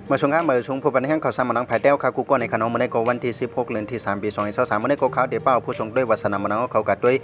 เมื่อช่วงข้าเมื่อช่วงผู้บริหารข่าวสารมานังภายเต้าข่าวกูก็ในขนมมาในก็วันที่16เดือนที่3ปี2023มาในก็ข่าวเดี๋ยวเป้าผู้ชงด้วยวัฒนมานังเขากัดด้วย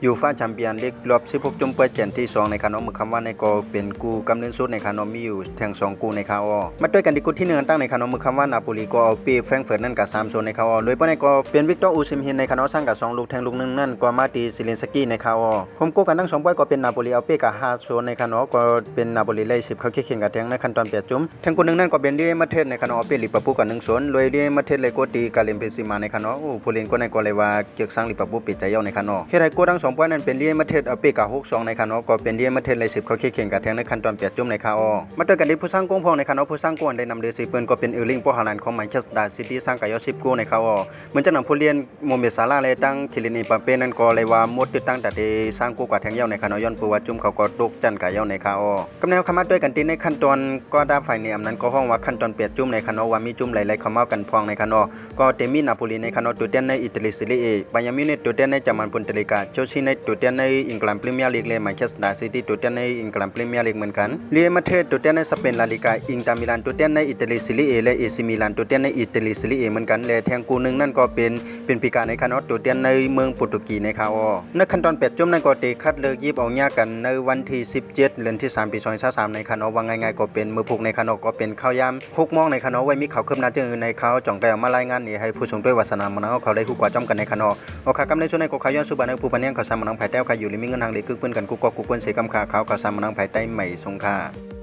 ยูฟ่าแชมเปี้ยนลีกรอบ16จุ่มเปิดเจนที่2ในขนมมือคำว่าในก็เป็นกูกำเนิดสุดในขนมมีอยู่แทง2กูในข่าวมาด้วยกันที่กูที่1ตั้งในขนมมือคำว่านาโปลีก็เอาปีแฟรงก์เฟิร์ตนั่นกับ3โซนในข่าวโดยป้อนในก็เป็นวิกตอร์อูซิมฮินในขนมสร้างกับ2ลูกแทงลูก1นั่นก็มาตีซิเลนสกี้ในข่าวผมกูกันทั้ง2ป้อยก็เป็นนาโปลีเอาเป้กับ5โซนในขนมก็เป็นนาโปลีไล่10เขาเข่งกับแทงในขั้นตอน8จุ่มแทงกู1นั่นก็เป็นเรียมาเทศในขนมเป้ลิปปูกัน1โซนรวยเรียมาเทศเลยก็ตีกาเลมเพซิมาในขนมผู้เล่นก็ในก็เลยว่าเกี่ยวสร้างลิปปูปิดใจย่อในขนมเฮ็ดให้กูทั้ง2ป้อยนั้นเป็นเรียมาเทศเอาเป้กับ6-2ในขนมก็เป็นเรียมาเทศเลย10เขาเข่งกับแทงในขั้นตอน8จุ่มในข่าวมาด้วยกันที่ผู้สร้างกงพองในขนมผู้สร้างกวนได้นำเดือ10ปืนก็เป็นเออร์ลิงพอฮาลันของแมนเชสเตอร์ซิตี้สร้างกับยอด10กูในข่าวเหมือนจังนำผู้เล่นโมเมซาลาเลยตั้งคิลินีปาเป้นั่นก็เลยว่าหมดติดตั้งแต่ที่สร้างกูกว่าแทงย่อในขนมย้อนปูว่าจุ่มเขาก็ตกจันกับย่อในข่าวกำแนวคำมาด้วยกันที่ในขั้นตอนก็ได้ฝ่ายในอำนั้นก็ห้องว่าขั้นตอน8จุ่มในขนมว่ามีจุ่มหลายๆเขาเมากันพองในขนมก็เตมีนาโปลีในขนมตัวเด่นในอิตาลีซีเรียบายามิเนตตัวเด่นในจามันปุนเตลิกาเชลซีในตัวเด่นในอังกฤษพรีเมียร์ลีกเลยแมนเชสเตอร์ซิตี้ตัวเด่นในอังกฤษพรีเมียร์ลีกเหมือนกันเรียมาเทศตัวเด่นในสเปนลาลิกาอินเตอร์มิลานตัวเด่นในอิตาลีซีเรียและเอซิมิลานตัวเด่นในอิตาลีซีเรียเหมือนกันและแทงกูนึงนั่นก็เป็นปีกาในขนมตัวเด่นในเมืองโปรตุเกสในข่าวในขั้นตอน8จุ่มนั่นก็ตีคัดเลือกยิบเอาญากันในวันที่17เดือนที่3ปี2023ในขนมว่าง่ายๆก็เป็นมือผูกในขนมก็เป็นข้าวยาม6 โมงในขนมไว้มีข่าวคืบหน้าจึงในข่าวจ่องแก้วมารายงานนี่ให้ผู้ชมด้วยวาสนามันเขาได้คู่กว่าจ้อมกันในขนมโอเคครับในช่วงในก็ข่าวย้อนสู่บ้านในผู้ปัญญาข่าวสารมันภายใต้ข่าวอยู่ลิมิเงินทางเล็กคือเพื่อนกันกูก็กูเพื่อนเสกำข่าวข่าวสารมันภายใต้ใหม่สงค่า